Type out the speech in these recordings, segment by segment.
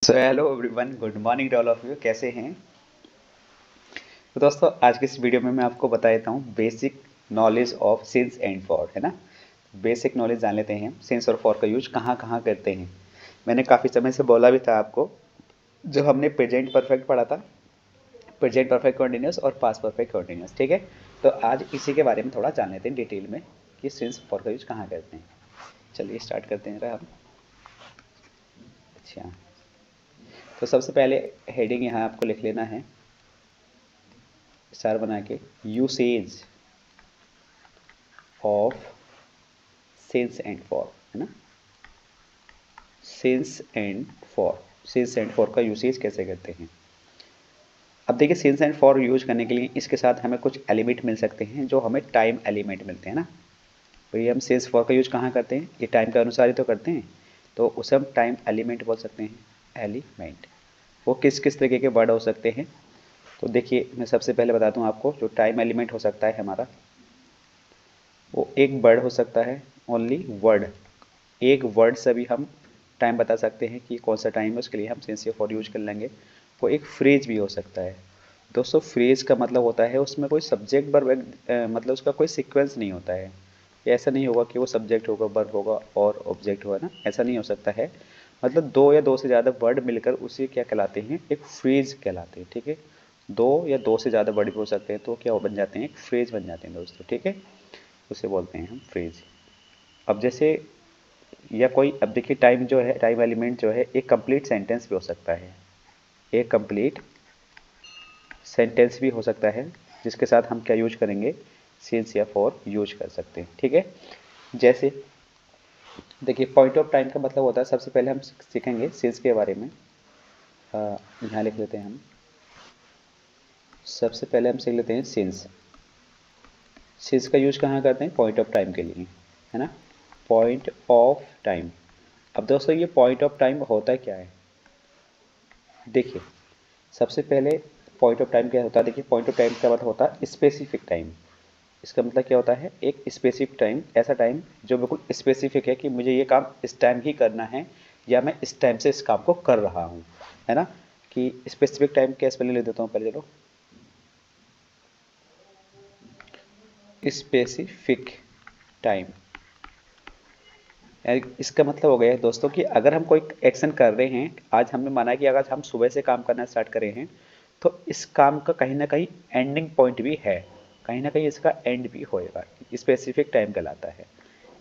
So hello everyone, good morning to all of you. कैसे हैं? तो दोस्तों, आज के इस वीडियो में मैं आपको बता देता हूँ basic knowledge of since and for, है ना। बेसिक नॉलेज जान लेते हैं, सिंस और फॉर का यूज कहाँ कहाँ करते हैं। मैंने काफ़ी समय से बोला भी था आपको, जब हमने प्रेजेंट परफेक्ट पढ़ा था, प्रेजेंट परफेक्ट कंटिन्यूस और पास्ट परफेक्ट कंटिन्यूस, ठीक है। तो आज इसी के बारे में थोड़ा जान लेते हैं डिटेल में कि सिंस फॉर का यूज कहाँ करते हैं। चलिए स्टार्ट करते हैं हम। अच्छा, तो सबसे पहले हेडिंग यहाँ आपको लिख लेना है, स्टार बना के, usage of since and for, है ना। Since and for, since and for का यूसेज कैसे करते हैं। अब देखिए, सिंस एंड फॉर यूज करने के लिए इसके साथ हमें कुछ एलिमेंट मिल सकते हैं, जो हमें टाइम एलिमेंट मिलते हैं ना। भाई हम सिंस फॉर का यूज कहाँ करते हैं, ये टाइम के अनुसार ही तो करते हैं, तो उसे हम टाइम एलिमेंट बोल सकते हैं। एलिमेंट वो किस किस तरीके के वर्ड हो सकते हैं। तो देखिए, मैं सबसे पहले बताता हूँ आपको, जो टाइम एलिमेंट हो सकता है हमारा, वो एक वर्ड हो सकता है, ओनली वर्ड। एक वर्ड से भी हम टाइम बता सकते हैं कि कौन सा टाइम है, उसके लिए हम सिंस या फॉर यूज कर लेंगे। वो एक फ्रेज भी हो सकता है। दोस्तों, फ्रेज का मतलब होता है उसमें कोई सब्जेक्ट वर्ब, मतलब उसका कोई सीक्वेंस नहीं होता है। ये ऐसा नहीं होगा कि वो सब्जेक्ट होगा, वर्ब होगा और ऑब्जेक्ट होगा ना, ऐसा नहीं हो सकता है। मतलब दो या दो से ज़्यादा वर्ड मिलकर उसे क्या कहलाते हैं, एक फ्रेज कहलाते हैं, ठीक है। दो या दो से ज़्यादा वर्ड भी हो सकते हैं, तो क्या बन जाते हैं, एक फ्रेज बन जाते हैं दोस्तों, ठीक है। उसे बोलते हैं हम फ्रेज। अब जैसे, या कोई, अब देखिए टाइम जो है, टाइम एलिमेंट जो है, एक कंप्लीट सेंटेंस भी हो सकता है। एक कंप्लीट सेंटेंस भी हो सकता है, जिसके साथ हम क्या यूज करेंगे, सिंस या फॉर यूज कर सकते हैं, ठीक है। जैसे देखिए, पॉइंट ऑफ टाइम का मतलब होता है, सबसे पहले हम सीखेंगे सिंस के बारे में। यहाँ लिख लेते हैं हम, सबसे पहले हम सीख लेते हैं सिंस। सिंस का यूज कहाँ करते हैं, पॉइंट ऑफ टाइम के लिए, है ना। Point of time. अब दोस्तों, ये पॉइंट ऑफ टाइम होता क्या है, देखिए सबसे पहले पॉइंट ऑफ टाइम क्या होता है। देखिए, पॉइंट ऑफ टाइम का मतलब होता है स्पेसिफिक टाइम। इसका मतलब क्या होता है, एक स्पेसिफिक टाइम, ऐसा टाइम जो बिल्कुल स्पेसिफिक है कि मुझे ये काम इस टाइम ही करना है, या मैं इस टाइम से इस काम को कर रहा हूँ, है ना। कि स्पेसिफिक टाइम क्या, स्पेलिंग लिख देता हूँ पहले, चलो। स्पेसिफिक टाइम, इसका मतलब हो गया है दोस्तों कि अगर हम कोई एक्शन कर रहे हैं, आज हमने माना कि अगर हम सुबह से काम करना स्टार्ट कर रहे हैं, तो इस काम का कहीं ना कहीं एंडिंग पॉइंट भी है, कहीं ना कहीं इसका एंड भी होएगा। स्पेसिफिक टाइम कहलाता है।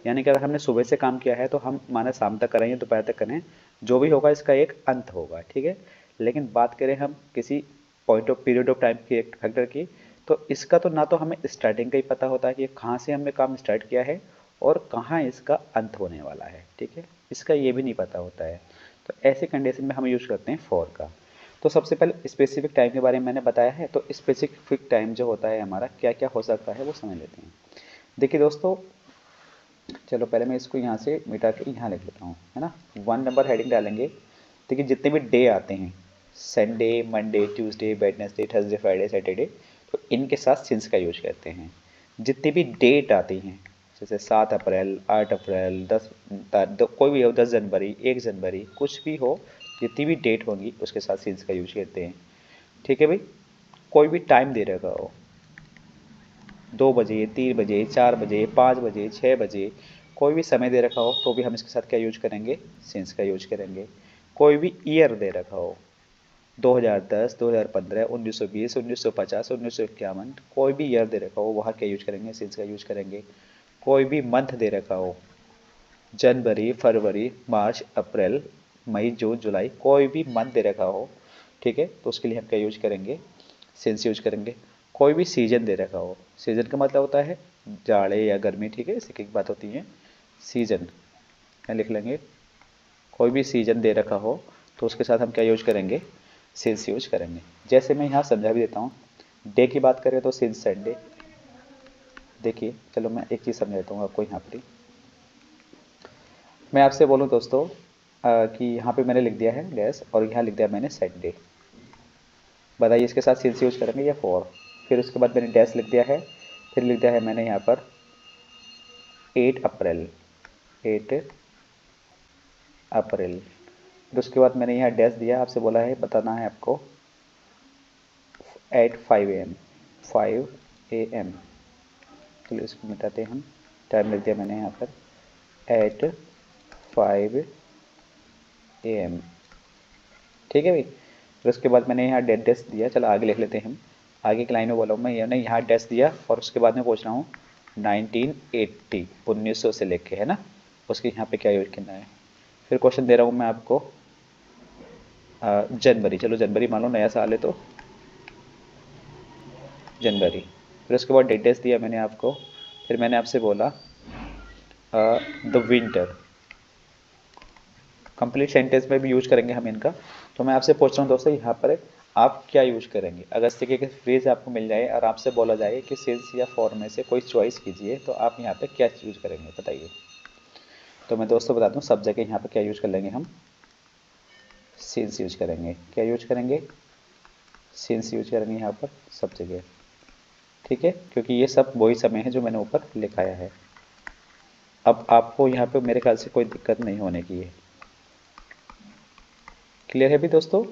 यानी कि अगर हमने सुबह से काम किया है, तो हम माना शाम तक करें या दोपहर तक करें, जो भी होगा इसका एक अंत होगा, ठीक है। लेकिन बात करें हम किसी point of period of time की, एक फैक्टर की, तो इसका तो ना तो हमें स्टार्टिंग का ही पता होता है कि कहाँ से हमने काम स्टार्ट किया है और कहाँ इसका अंत होने वाला है, ठीक है। इसका ये भी नहीं पता होता है। तो ऐसे कंडीशन में हम यूज करते हैं फॉर का। तो सबसे पहले स्पेसिफिक टाइम के बारे में मैंने बताया है, तो स्पेसिफिक टाइम जो होता है हमारा, क्या क्या हो सकता है वो समझ लेते हैं। देखिए दोस्तों, चलो पहले मैं इसको यहाँ से मिटा के यहाँ लिख लेता हूँ, है ना। 1 नंबर हेडिंग डालेंगे। देखिए, जितने भी डे आते हैं, Sunday, Monday, Tuesday, Wednesday, Thursday, Friday, Saturday, तो इनके साथ सिंस का यूज करते हैं। जितनी भी डेट आती हैं, जैसे 7 अप्रैल, 8 अप्रैल, कोई भी हो, 10 जनवरी, 1 जनवरी, कुछ भी हो, जितनी भी डेट होंगी उसके साथ सिंस का यूज करते हैं, ठीक है भाई। कोई भी टाइम दे रखा हो, 2 बजे, 3 बजे, 4 बजे, 5 बजे, 6 बजे, कोई भी समय दे रखा हो, तो भी हम इसके साथ क्या यूज करेंगे, सिंस का यूज करेंगे। कोई भी ईयर दे रखा हो, 2010, 2015, 1920, 1950, 1951, कोई भी ईयर दे रखा हो, वहाँ क्या यूज करेंगे, सिंस का यूज करेंगे। कोई भी मंथ दे रखा हो, जनवरी, फरवरी, मार्च, अप्रैल, मई, जून, जुलाई, कोई भी मंथ दे रखा हो, ठीक है, तो उसके लिए हम क्या यूज करेंगे, सिंस यूज करेंगे। कोई भी सीजन दे रखा हो, सीजन का मतलब होता है जाड़े या गर्मी, ठीक है, इसी की बात होती है सीजन, यहाँ लिख लेंगे। कोई भी सीजन दे रखा हो, तो उसके साथ हम क्या यूज करेंगे, सिंस यूज करेंगे। जैसे मैं यहाँ समझा भी देता हूँ, डे की बात करें तो सिंस संडे। देखिए, चलो मैं एक चीज़ समझा देता हूँ आपको यहाँ पर। मैं आपसे बोलूँ दोस्तों, कि यहाँ पे मैंने लिख दिया है डैश, और यहाँ लिख दिया मैंने संडे। बताइए, इसके साथ सिंस यूज करेंगे या फॉर। फिर उसके बाद मैंने डैश लिख दिया है, फिर लिख दिया है मैंने यहाँ पर 8 अप्रैल, 8 अप्रैल। फिर उसके बाद मैंने यहाँ डैश दिया, आपसे बोला है बताना है आपको एट 5 AM, 5 AM। चलिए इसको मिटाते हैं हम, टाइम लिख दिया मैंने यहाँ पर एट 5 AM। ठीक है भाई। फिर उसके बाद मैंने यहाँ डेट डैश दिया। चलो आगे लिख लेते हैं हम। आगे की लाइन में बोला हूँ मैं, मैंने यहाँ डैश दिया और उसके बाद में पूछ रहा हूँ 1980, 1900 से लेके, है ना, उसके यहाँ पे क्या यूज करना है। फिर क्वेश्चन दे रहा हूँ मैं आपको जनवरी, चलो जनवरी मान लो नया साल है तो जनवरी। फिर उसके बाद डेट डैश दिया मैंने आपको। फिर मैंने आपसे बोला द विंटर। कंप्लीट सेंटेंस में भी यूज करेंगे हम इनका। तो मैं आपसे पूछ रहा हूँ दोस्तों यहाँ पर आप क्या यूज करेंगे। अगर इस तरीके के फ्रेज आपको मिल जाए और आपसे बोला जाए कि सिंस या फॉर में से कोई चॉइस कीजिए, तो आप यहाँ पे क्या यूज करेंगे बताइए। तो मैं दोस्तों बता दूँ, सब जगह यहाँ पे क्या यूज कर लेंगे हम, सिंस यूज करेंगे। क्या यूज करेंगे, सिंस यूज करेंगे यहाँ पर सब जगह। ठीक है, क्योंकि ये सब वही समय है जो मैंने ऊपर लिखाया है। अब आपको यहाँ पे मेरे ख्याल से कोई दिक्कत नहीं होने की है। क्लियर है भी दोस्तों।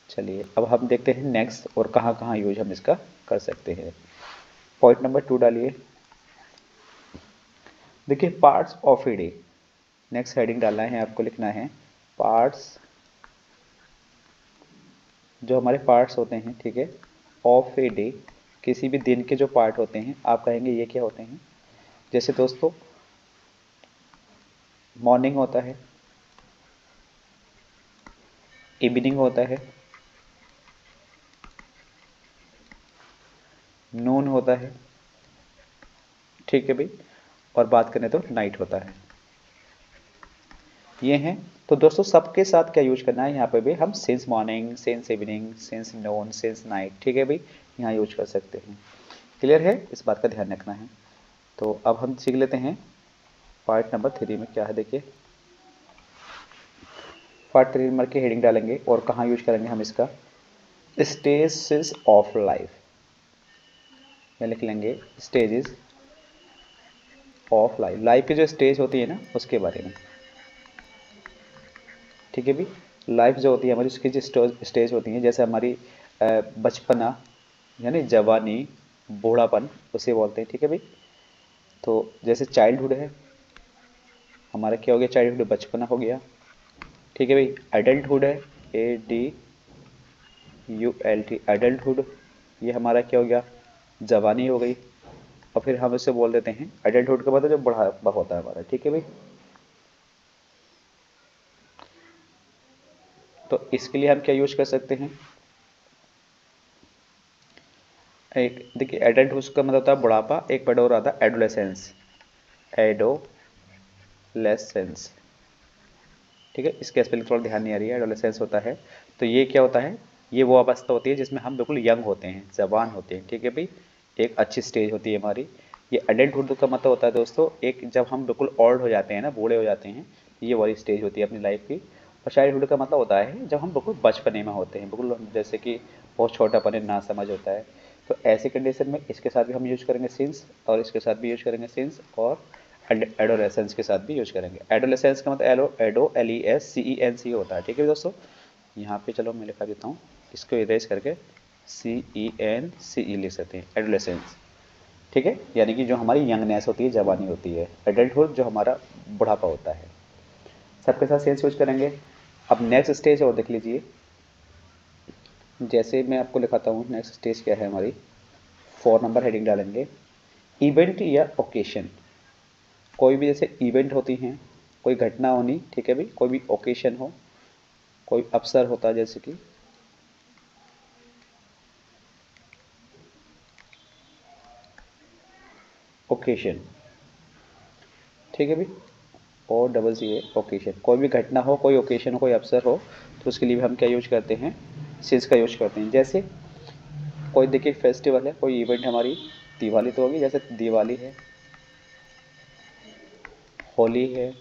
चलिए अब हम देखते हैं नेक्स्ट और कहाँ कहाँ यूज हम इसका कर सकते हैं। पॉइंट नंबर 2 डालिए। देखिए parts of a day, next heading डालना है आपको, लिखना है पार्ट्स, जो हमारे पार्ट्स होते हैं, ठीक है, ऑफ ए डे, किसी भी दिन के जो पार्ट होते हैं आप कहेंगे ये क्या होते हैं। जैसे दोस्तों मॉर्निंग होता है, इवनिंग होता है, नून होता है, ठीक है भाई, और बात करें तो नाइट होता है। ये हैं। तो दोस्तों सबके साथ क्या यूज करना है यहाँ पे भी हम since morning, since evening, since noon, since night, ठीक है भाई, यहाँ यूज कर सकते हैं। क्लियर है, इस बात का ध्यान रखना है। तो अब हम सीख लेते हैं पार्ट नंबर 3 में क्या है। देखिए पार्ट 3 नंबर की हेडिंग डालेंगे और कहाँ यूज करेंगे हम इसका, स्टेजेस ऑफ लाइफ में लिख लेंगे स्टेजेस ऑफ लाइफ, लाइफ की जो स्टेज होती है ना उसके बारे में। ठीक है भी, लाइफ जो होती है हमारी उसकी जो स्टेज होती है, जैसे हमारी बचपना यानी जवानी, बूढ़ापन उसे बोलते हैं। ठीक है भाई, तो जैसे चाइल्डहुड है हमारा, क्या हो गया, चाइल्डहुड बचपना हो गया। ठीक है भाई, एडल्टहुड है ADULT, एडल्टहुड, ये हमारा क्या हो गया, जवानी हो गई। और फिर हम इसे बोल देते हैं एडल्टहुड का मतलब जो बुढ़ापा होता है हमारा। ठीक है भाई, तो इसके लिए हम क्या यूज कर सकते हैं, एक देखिए एडल्ट उसका मतलब होता है बुढ़ापा, एक वर्ड और आता है एडोलेसेंस, एडोलेसेंस। ठीक है, इसके स्पेलिंग थोड़ा ध्यान नहीं आ रही है, एडोलेसेंस होता है। तो ये क्या होता है, ये वो अवस्था होती है जिसमें हम बिल्कुल यंग होते हैं, जवान होते हैं। ठीक है भाई, एक अच्छी स्टेज होती है हमारी। ये एडल्टहुड का मतलब होता है दोस्तों, एक जब हम बिल्कुल ओल्ड हो जाते हैं ना, बूढ़े हो जाते हैं, ये वाली स्टेज होती है अपनी लाइफ की। और चाइल्डहुड का मतलब होता है जब हम बिल्कुल बचपने में होते हैं, बिल्कुल जैसे कि बहुत छोटापन ना समझ होता है। तो ऐसी कंडीशन में इसके साथ भी हम यूज करेंगे सिंस, और इसके साथ भी यूज करेंगे सिंस, और एडोलेसेंस के साथ भी यूज करेंगे। एडोलेसेंस का मतलब EDOLESCENC होता है। ठीक है दोस्तों, यहाँ पे चलो मैं लिखा देता हूँ, इसको इरेज करके CENCE लिख सकते हैं, एडोलेसेंस। ठीक है, यानी कि जो हमारी यंगनेस होती है, जवानी होती है। एडल्टहुड जो हमारा बुढ़ापा होता है। सबके साथ सेंस यूज करेंगे। अब नेक्स्ट स्टेज और देख लीजिए, जैसे मैं आपको लिखाता हूँ नेक्स्ट स्टेज क्या है हमारी। 4 नंबर हेडिंग डालेंगे इवेंट या ओकेशन। कोई भी जैसे इवेंट होती हैं, कोई घटना होनी, ठीक है भाई, कोई भी ओकेशन हो, कोई अवसर होता है जैसे कि ओकेशन। ठीक है भाई, OCCA ओकेशन, कोई भी घटना हो, कोई ओकेशन हो, कोई अवसर हो, तो उसके लिए भी हम क्या यूज करते हैं, सिंस का यूज करते हैं। जैसे कोई देखिए फेस्टिवल है, कोई इवेंट हमारी दिवाली तो होगी, जैसे दिवाली है, होली है,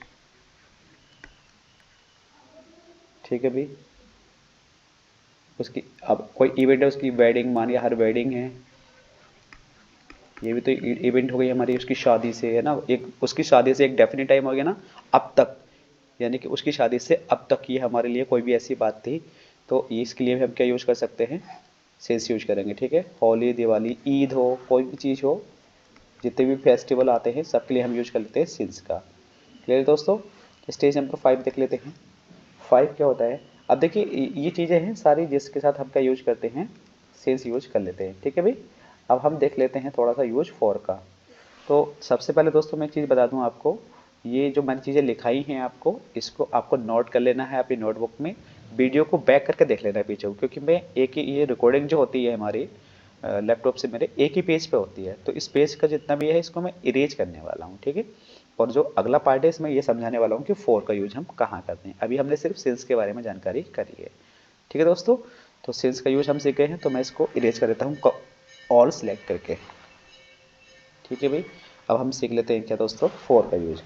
ठीक है भाई, उसकी अब कोई इवेंट है, उसकी वेडिंग, मान लिया हर वेडिंग है, ये भी तो इवेंट हो गई हमारी, उसकी शादी से, है ना, एक उसकी शादी से एक डेफिनेट टाइम हो गया ना अब तक, यानी कि उसकी शादी से अब तक ये हमारे लिए कोई भी ऐसी बात थी, तो इसके लिए भी हम क्या यूज़ कर सकते हैं, सिंस यूज करेंगे। ठीक है, होली, दिवाली, ईद हो, कोई भी चीज़ हो, जितने भी फेस्टिवल आते हैं सबके लिए हम यूज कर लेते हैं सिंस का। क्लियर दोस्तों। स्टेज नंबर 5 देख लेते हैं। 5 क्या होता है, अब देखिए ये चीज़ें हैं सारी जिसके साथ हम क्या यूज करते हैं, सिंस यूज कर लेते हैं। ठीक है भाई, अब हम देख लेते हैं थोड़ा सा यूज फॉर का। तो सबसे पहले दोस्तों मैं एक चीज़ बता दूं आपको, ये जो मैंने चीज़ें लिखाई हैं आपको, इसको आपको नोट कर लेना है अपनी नोटबुक में, वीडियो को बैक करके देख लेना है पीछे को, क्योंकि मैं एक ही ये रिकॉर्डिंग जो होती है हमारी लैपटॉप से मेरे एक ही पेज पे होती है, तो इस पेज का जितना भी है इसको मैं इरेज करने वाला हूँ। ठीक है, और जो अगला पार्ट है इसमें ये समझाने वाला हूँ कि फॉर का यूज हम कहाँ करते हैं। अभी हमने सिर्फ सिंस के बारे में जानकारी करी है। ठीक है दोस्तों, तो सिंस का यूज हम सीखे हैं, तो मैं इसको इरेज कर देता हूँ ऑल सेलेक्ट करके। ठीक है भाई, अब हम सीख लेते हैं क्या दोस्तों, फॉर का यूज।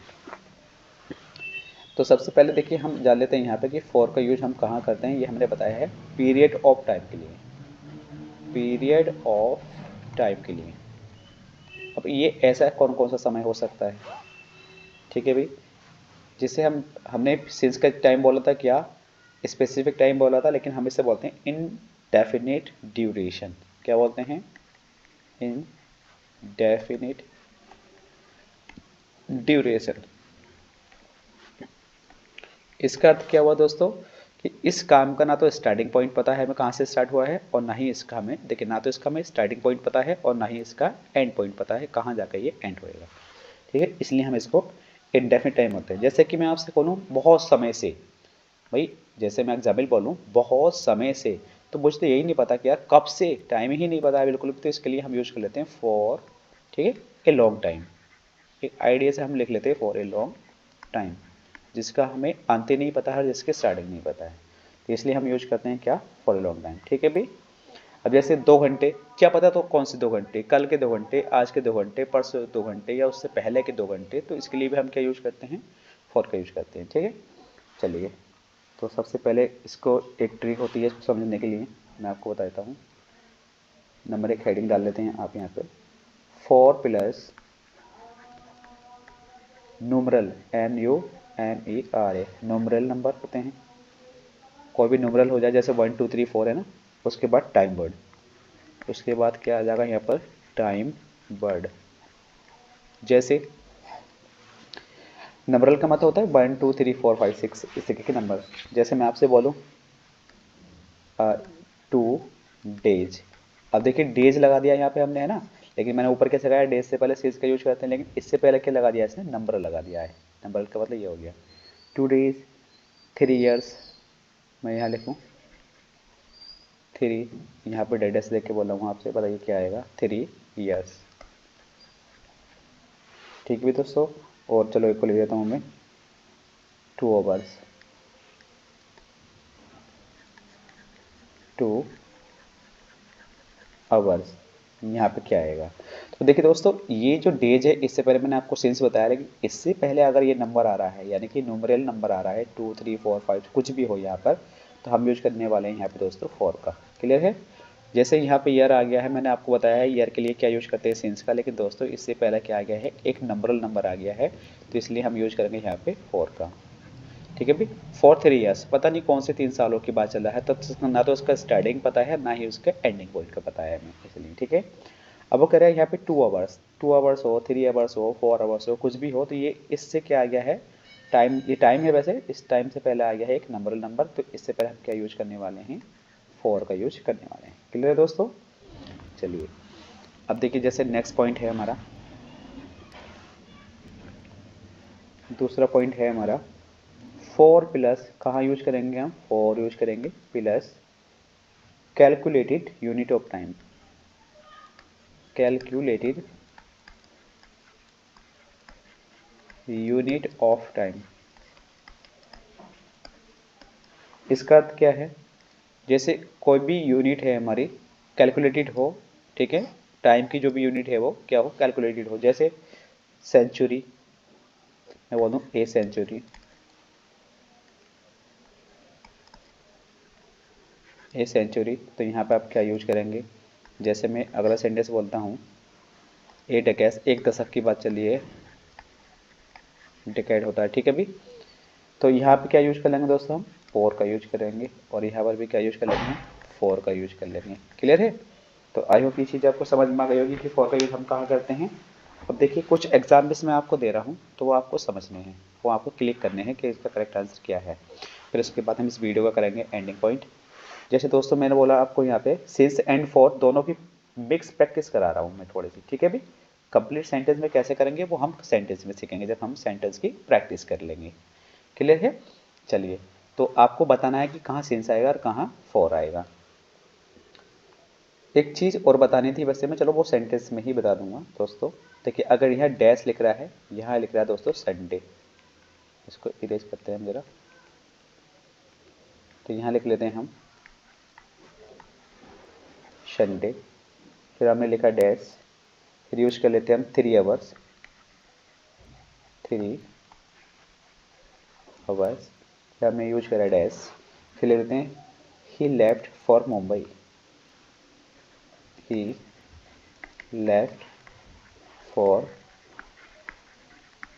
तो सबसे पहले देखिए हम जान लेते हैं यहाँ पे कि फॉर का यूज हम कहाँ करते हैं। ये हमने बताया है पीरियड ऑफ टाइम के लिए, पीरियड ऑफ टाइम के लिए। अब ये ऐसा कौन कौन सा समय हो सकता है, ठीक है भाई, जिसे हमने सिंस का टाइम बोला था क्या, स्पेसिफिक टाइम बोला था, लेकिन हम इसे बोलते हैं इनडेफिनिट ड्यूरेशन। क्या बोलते हैं, इनडेफिनिट ड्यूरेशन। इसका अर्थ क्या हुआ दोस्तों, कि इस काम का ना तो स्टार्टिंग पॉइंट पता है हमें कहाँ से स्टार्ट हुआ है, और ना ही इसका हमें देखिए, ना तो इसका हमें स्टार्टिंग पॉइंट पता है और ना ही इसका एंड पॉइंट पता है कहाँ जाकर ये एंड होएगा। ठीक है, इसलिए हम इसको इंडेफिनिट टाइम होते हैं। जैसे कि मैं आपसे बोलूँ बहुत समय से, भाई जैसे मैं एग्जाम्पल बोलूँ बहुत समय से, तो मुझे तो यही नहीं पता कि यार कब से, टाइम ही नहीं पता है बिल्कुल भी, तो इसके लिए हम यूज कर लेते हैं फॉर। ठीक है, ए लॉन्ग टाइम, एक आइडिया से हम लिख लेते हैं फॉर ए लॉन्ग टाइम, जिसका हमें अंत नहीं पता है, जिसके स्टार्टिंग नहीं पता है, तो इसलिए हम यूज करते हैं क्या, फॉर ए लॉन्ग टाइम। ठीक है भाई, अब जैसे 2 घंटे, क्या पता तो कौन से 2 घंटे, कल के 2 घंटे, आज के 2 घंटे, परसों 2 घंटे, या उससे पहले के 2 घंटे, तो इसके लिए भी हम क्या यूज करते हैं, फॉर का यूज करते हैं। ठीक है, चलिए, तो सबसे पहले इसको एक ट्रिक होती है इसको समझने के लिए, मैं आपको बता देता हूँ। नंबर एक हेडिंग डाल लेते हैं आप यहाँ पे, for plus numeral, NUMERA, numeral number होते हैं, कोई भी न्यूमरल हो जाए, जैसे 1 2 3 4 है ना, उसके बाद टाइम वर्ड, उसके बाद क्या आ जाएगा यहाँ पर, टाइम वर्ड। जैसे नंबरल का मतलब होता है 1 2 3 4 5 6 इस तरीके के नंबर। जैसे मैं आपसे बोलूँ 2 डेज, अब देखिए डेज लगा दिया यहाँ पे हमने, है ना, लेकिन मैंने ऊपर कैसे लगाया, डेज से पहले सीज का यूज करते हैं, लेकिन इससे पहले क्या लगा दिया, इसने नंबर लगा दिया है। नंबर का मतलब ये हो गया 2 डेज, 3 years, मैं यहाँ लिखूँ 3, यहाँ पे डेडेस देख के बोला हूँ आपसे, बताइए क्या आएगा, 3 years। ठीक भी दोस्तों, और चलो एक को लिख देता हूँ मैं, 2 hours, 2 hours, यहाँ पे क्या आएगा। तो देखिए दोस्तों, ये जो डेज है, इससे पहले मैंने आपको सिंस बताया, लेकिन इससे पहले अगर ये नंबर आ रहा है, यानी कि न्यूमरल नंबर आ रहा है 2 3 4 5 कुछ भी हो यहाँ पर, तो हम यूज करने वाले हैं यहाँ पे दोस्तों फॉर का। क्लियर है, जैसे यहाँ पे ईयर आ गया है, मैंने आपको बताया है ईयर के लिए क्या यूज करते हैं सिंस का, लेकिन दोस्तों इससे पहले क्या आ गया है, एक नंबरल नंबर आ गया है, तो इसलिए हम यूज करेंगे यहाँ पे फॉर का। ठीक है भाई, फॉर 3 years, पता नहीं कौन से 3 सालों की बात चल रहा है, तब ना तो उसका स्टार्टिंग पता है ना ही उसका एंडिंग पॉइंट का पता है हमें, इसलिए। ठीक है, अब वो कह रहा है यहाँ पे 2 hours, 2 hours हो, 3 hours हो, 4 hours हो, कुछ भी हो, तो ये इससे क्या आ गया है, टाइम, ये टाइम है वैसे, इस टाइम से पहले आ गया है एक नंबरल नंबर, तो इससे पहले हम क्या यूज करने वाले हैं, फॉर का यूज करने वाले हैं। क्लियर है दोस्तों, चलिए अब देखिए, जैसे नेक्स्ट पॉइंट है हमारा, दूसरा पॉइंट है हमारा, फॉर प्लस, कहाँ यूज करेंगे हम, फॉर यूज करेंगे plus calculated unit of time, calculated unit of time. इसका अर्थ क्या है, जैसे कोई भी यूनिट है हमारी कैलकुलेटेड हो, ठीक है, टाइम की जो भी यूनिट है वो क्या हो, कैलकुलेटेड हो। जैसे सेंचुरी, मैं बोल दूँ ए सेंचुरी, ए सेंचुरी, तो यहाँ पे आप क्या यूज करेंगे, जैसे मैं अगला सेंटेंस बोलता हूँ, ए डेकेस, एक दशक की बात चली है, डेकेड होता है। ठीक है भी, तो यहाँ पे क्या यूज कर लेंगे दोस्तों, हम फॉर का यूज करेंगे, और यहाँ पर भी क्या यूज कर लेंगे, फॉर का यूज कर लेंगे। क्लियर है? तो आई होप ये चीज़ आपको समझ में आ गई होगी कि फॉर का यूज हम कहाँ करते हैं। अब देखिए कुछ एग्जाम्पल्स मैं आपको दे रहा हूँ, तो वो आपको समझने हैं, वो आपको क्लिक करने हैं कि इसका करेक्ट आंसर क्या है। फिर उसके बाद हम इस वीडियो का करेंगे एंडिंग पॉइंट। जैसे दोस्तों मैंने बोला आपको यहाँ पे सिंस एंड फॉर दोनों की मिक्स प्रैक्टिस करा रहा हूँ मैं थोड़ी सी, ठीक है भी। कंप्लीट सेंटेंस में कैसे करेंगे वो हम सेंटेंस में सीखेंगे जब हम सेंटेंस की प्रैक्टिस कर लेंगे। क्लियर है? चलिए, तो आपको बताना है कि कहाँ सिंस आएगा और कहाँ फॉर आएगा। एक चीज़ और बतानी थी वैसे मैं, चलो वो सेंटेंस में ही बता दूंगा दोस्तों। देखिए अगर यहाँ डैश लिख रहा है, यहाँ लिख रहा है दोस्तों संडे, इसको इरेज करते हैं हम जरा। तो यहाँ लिख लेते हैं हम संडे, फिर हमने लिखा डैश, फिर यूज कर लेते हैं हम 3 आवर्स, 3 आवर्स, फिर हमने यूज करा डैश, फिर ले लेते हैं he left for Mumbai, he left for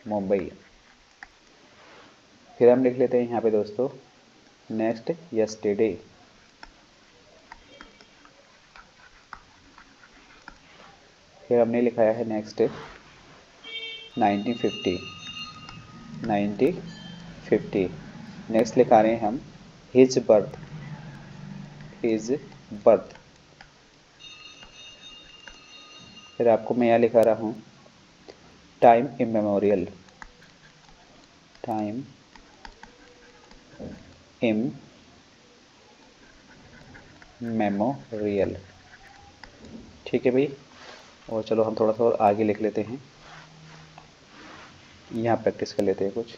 Mumbai. फिर हम लिख लेते हैं यहाँ पे दोस्तों नेक्स्ट यस्टरडे, फिर हमने लिखाया है नेक्स्ट 1950, 1950। नेक्स्ट लिखा रहे हैं हम हिज बर्थ, हिज बर्थ। फिर आपको मैं यहाँ लिखा रहा हूँ टाइम इमेमोरियल, टाइम इम मेमोरियल। ठीक है भाई, और चलो हम थोड़ा सा और आगे लिख लेते हैं, यहाँ प्रैक्टिस कर लेते हैं कुछ।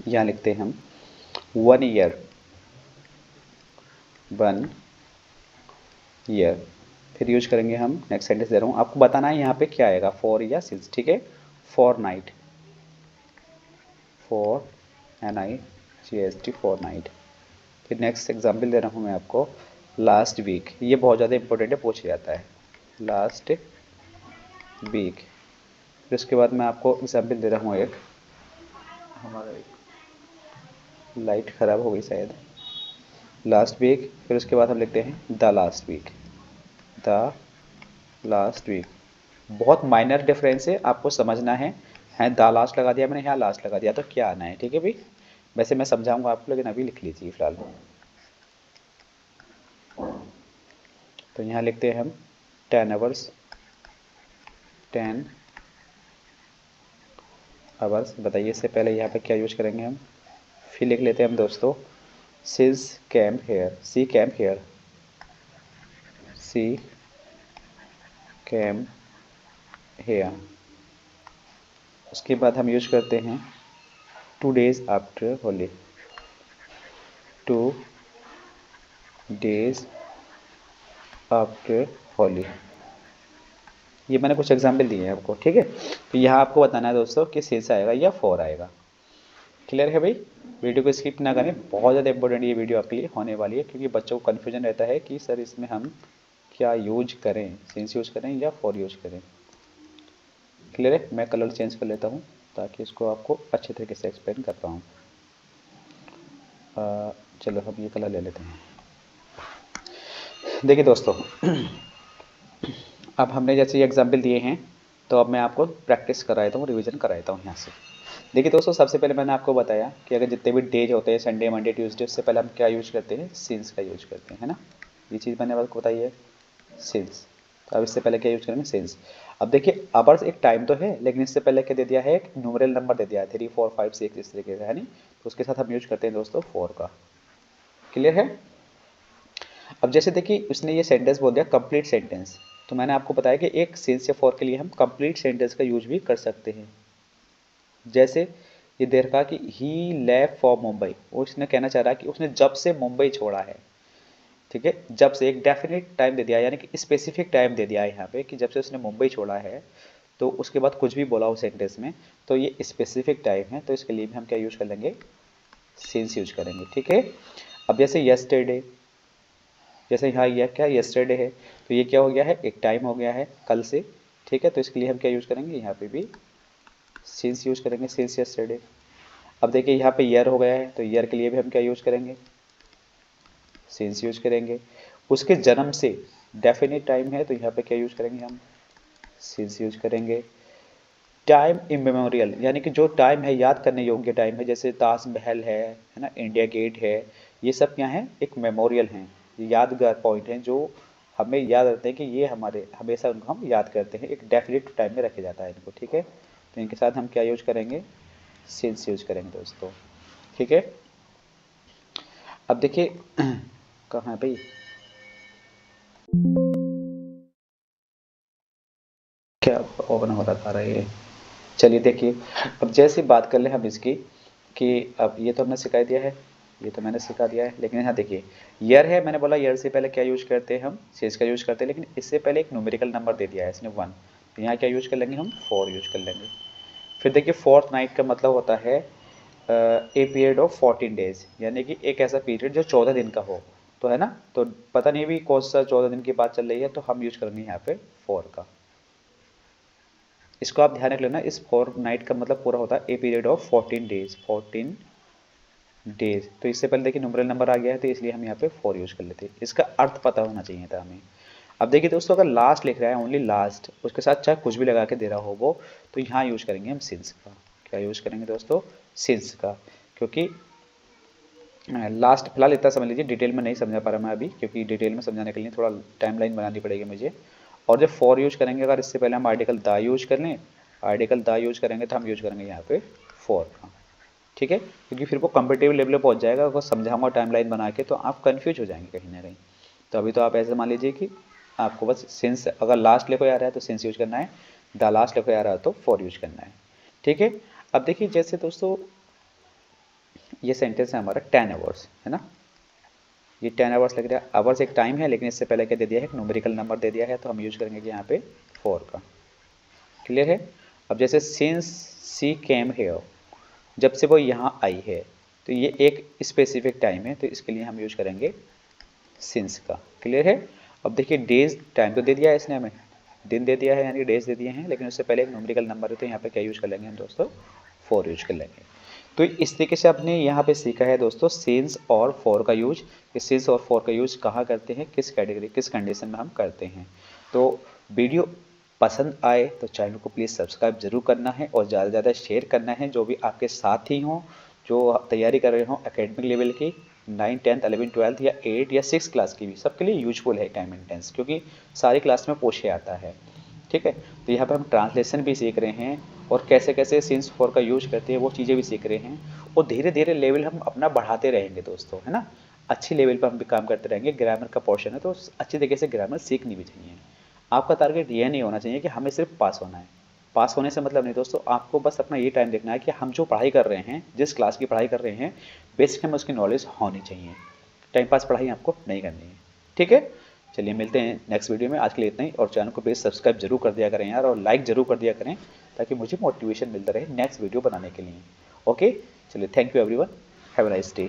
यहाँ लिखते हैं हम 1 ईयर, 1 ईयर। फिर यूज करेंगे हम नेक्स्ट सेंटेंस दे रहा हूँ, आपको बताना है यहाँ पे क्या आएगा, फॉर या सिंस। ठीक है, for night, for NIGHT, for night. फिर नेक्स्ट एग्जाम्पल दे रहा हूँ मैं आपको लास्ट वीक, ये बहुत ज़्यादा इंपॉर्टेंट है, पूछा जाता है लास्ट वीक। फिर उसके बाद मैं आपको एग्जाम्पल दे रहा हूँ एक, हमारा एक लाइट ख़राब हो गई शायद, लास्ट वीक। फिर उसके बाद हम लिखते हैं the last week, the last week. बहुत माइनर डिफरेंस है, आपको समझना है द लास्ट लगा दिया मैंने, यहाँ लास्ट लगा दिया, तो क्या आना है। ठीक है भाई, वैसे मैं समझाऊंगा आपको, लेकिन अभी लिख लीजिए फिलहाल। तो यहाँ लिखते हैं हम 10 आवर्स, 10 आवर्स। बताइए इससे पहले यहाँ पे क्या यूज करेंगे हम। फिर लिख लेते हैं हम दोस्तों सिज कैम हेयर, सी कैम हेयर, सी कैम हेयर। उसके बाद हम यूज करते हैं 2 days after Holi, 2 days after Holi. ये मैंने कुछ एग्जाम्पल दिए हैं आपको। ठीक है, तो यहाँ आपको बताना है दोस्तों कि सिंस आएगा या फॉर आएगा। क्लियर है भाई? वीडियो को स्किप ना करें, बहुत ज़्यादा इंपॉर्टेंट ये वीडियो आपके लिए होने वाली है, क्योंकि बच्चों को कन्फ्यूजन रहता है कि सर इसमें हम क्या यूज करें, सिंस यूज करें या फॉर यूज करें। क्लियर है? मैं कलर चेंज कर लेता हूँ ताकि इसको आपको अच्छे तरीके से एक्सप्लेन कर पाऊँ। चलो हम ये कलर ले लेते हैं। देखिए दोस्तों अब हमने जैसे ये एग्जाम्पल दिए हैं, तो अब मैं आपको प्रैक्टिस कराता हूँ, रिवीजन कराता हूँ यहाँ से। देखिए दोस्तों, सबसे पहले मैंने आपको बताया कि अगर जितने भी डेज होते हैं संडे मंडे ट्यूसडे, उससे पहले हम क्या यूज करते हैं, सिंस का यूज करते हैं, है ना। ये चीज़ मैंने आपको बताई है, सिंस। तो अब इससे पहले क्या यूज करेंगे, सिंस। अब देखिए आवर्स एक टाइम तो है, लेकिन इससे पहले क्या दे दिया है, एक न्यूमेरल नंबर दे दिया है 3 4 5 6 इस तरीके से, है नहीं। तो उसके साथ हम यूज करते हैं दोस्तों फॉर का। क्लियर है? अब जैसे देखिए उसने ये सेंटेंस बोल दिया कंप्लीट सेंटेंस, तो मैंने आपको बताया कि एक सिंस या फॉर के लिए हम कंप्लीट सेंटेंस का यूज भी कर सकते हैं। जैसे ये देर कहा कि ही लेफ्ट फॉर मुंबई, वो उसने कहना चाह रहा है कि उसने जब से मुंबई छोड़ा है। ठीक है, जब से एक डेफिनेट टाइम दे दिया, यानी कि स्पेसिफिक टाइम दे दिया है यहाँ पे कि जब से उसने मुंबई छोड़ा है, तो उसके बाद कुछ भी बोला हो सेंटेंस में, तो ये स्पेसिफिक टाइम है, तो इसके लिए भी हम क्या यूज कर लेंगे, सिंस यूज करेंगे। ठीक है, अब जैसे यस्टरडे, जैसे यहाँ यह क्या यस्टरडे है, तो ये क्या हो गया है, एक टाइम हो गया है कल से। ठीक है, तो इसके लिए हम क्या यूज करेंगे, यहाँ पे भी सिंस यूज करेंगे, सिंस यस्टरडे। अब देखिए यहाँ पे ईयर हो गया है, तो ईयर के लिए भी हम क्या यूज करेंगे, सिंस यूज करेंगे। उसके जन्म से डेफिनेट टाइम है, तो यहाँ पे क्या यूज करेंगे हम, सिंस यूज करेंगे। टाइम इमेमोरियल, यानी कि जो टाइम है याद करने योग्य टाइम है, जैसे ताजमहल है ना, इंडिया गेट है, ये सब क्या है, एक मेमोरियल हैं, यादगार पॉइंट हैं जो हमें याद रहते हैं कि ये हमारे, हमेशा उनको हम याद करते हैं, एक डेफिनेट टाइम में रखे जाता है इनको, ठीक है। तो इनके साथ हम क्या यूज करेंगे, सिंस यूज करेंगे दोस्तों, ठीक है। अब देखिए कहाँ है भाई, क्या ओपन हो रहा है ये, चलिए देखिए। अब जैसे बात कर ले हम इसकी कि अब ये तो हमने सिखा दिया है, ये तो मैंने सिखा दिया है, लेकिन यहाँ देखिए ईयर है, मैंने बोला ईयर से पहले क्या यूज करते हैं हम, सिंस का यूज करते हैं, लेकिन इससे पहले एक न्यूमेरिकल नंबर दे दिया है इसने 1, तो यहाँ क्या यूज कर लेंगे हम, 4 यूज कर लेंगे। फिर देखिए फोर्थ नाइट का मतलब होता है ए पीरियड ऑफ 14 डेज, यानी कि एक ऐसा पीरियड जो 14 दिन का हो, तो है ना, तो पता नहीं भी कौन सा 14 दिन की बात चल रही है, तो हम यूज करेंगे यहाँ पे 4 का। इसको आप ध्यान रख लेना, इस 4 नाइट का मतलब पूरा होता है a period of 14 days, 14 days. तो इससे पहले देखिए न्यूमेरल नंबर आ गया है, तो इसलिए हम यहाँ पे 4 यूज कर लेते हैं, इसका अर्थ पता होना चाहिए था हमें। अब देखिए दोस्तों, अगर लास्ट लिख रहा है, ओनली लास्ट, उसके साथ चाहे कुछ भी लगा के दे रहा हो वो, तो यहाँ यूज करेंगे हम सिंस का। क्या यूज करेंगे दोस्तों, सिंस का, क्योंकि लास्ट फिलहाल इतना समझ लीजिए, डिटेल में नहीं समझा पा रहा मैं अभी, क्योंकि डिटेल में समझाने के लिए थोड़ा टाइमलाइन बनानी पड़ेगी मुझे। और जब 4 यूज करेंगे, अगर इससे पहले हम आर्टिकल द यूज कर लें, आर्टिकल द यूज करेंगे, तो हम यूज करेंगे यहाँ पे 4 का, ठीक है, क्योंकि फिर वो कंपेटिटिव लेवल पे पहुंच जाएगा, अगर समझाऊंगा टाइमलाइन बना के तो आप कंफ्यूज हो जाएंगे कहीं ना कहीं। तो अभी तो आप ऐसे मान लीजिए कि आपको बस सिंस, अगर लास्ट लेको आ रहा है तो सिंस यूज करना है, द लास्ट लेको आ रहा है तो 4 यूज करना है, ठीक है। अब देखिए जैसे दोस्तों ये सेंटेंस है हमारा 10 आवर्स, है ना, ये 10 आवर्स लग रहा है, आवर्स एक टाइम है, लेकिन इससे पहले क्या दे दिया है, एक न्यूमेरिकल नंबर दे दिया है, तो हम यूज करेंगे कि यहाँ पे 4 का, क्लियर है। अब जैसे सिंस सी केम हेयर, जब से वो यहाँ आई है, तो ये एक स्पेसिफिक टाइम है, तो इसके लिए हम यूज करेंगे सिंस का, क्लियर है। अब देखिए डेज, टाइम तो दे दिया है इसने हमें, दिन दे दिया है, यानी डेज दे दिए हैं, लेकिन उससे पहले एक न्यूमेरिकल नंबर है, तो यहाँ पे क्या यूज कर लेंगे हम दोस्तों, 4 यूज कर लेंगे। तो इस तरीके से आपने यहाँ पे सीखा है दोस्तों सिंस और 4 का यूज, कि सिंस और 4 का यूज कहाँ करते हैं, किस कैटेगरी, किस कंडीशन में हम करते हैं। तो वीडियो पसंद आए तो चैनल को प्लीज़ सब्सक्राइब जरूर करना है, और ज़्यादा से ज़्यादा शेयर करना है, जो भी आपके साथी हों, जो तैयारी कर रहे हों एकेडमिक लेवल की, 9, 10, 11, 12 या 8 या 6 क्लास की भी, सबके लिए यूजफुल है टाइम एंड टेंस, क्योंकि सारी क्लास में पूछे आता है, ठीक है। तो यहाँ पे हम ट्रांसलेशन भी सीख रहे हैं, और कैसे कैसे सिंस 4 का यूज करते हैं वो चीज़ें भी सीख रहे हैं, और धीरे धीरे लेवल हम अपना बढ़ाते रहेंगे दोस्तों, है ना, अच्छी लेवल पर हम भी काम करते रहेंगे। ग्रामर का पोर्शन है तो अच्छी तरीके से ग्रामर सीखनी भी चाहिए। आपका टारगेट ये नहीं होना चाहिए कि हमें सिर्फ पास होना है, पास होने से मतलब नहीं दोस्तों, आपको बस अपना ये टाइम देखना है कि हम जो पढ़ाई कर रहे हैं, जिस क्लास की पढ़ाई कर रहे हैं, बेसिक हमें उसकी नॉलेज होनी चाहिए, टाइम पास पढ़ाई आपको नहीं करनी है, ठीक है। चलिए मिलते हैं नेक्स्ट वीडियो में, आज के लिए इतना ही, और चैनल को प्लीज़ सब्सक्राइब जरूर कर दिया करें यार, और लाइक जरूर कर दिया करें, ताकि मुझे मोटिवेशन मिलता रहे नेक्स्ट वीडियो बनाने के लिए। ओके, चलिए, thank you everyone, have a nice day.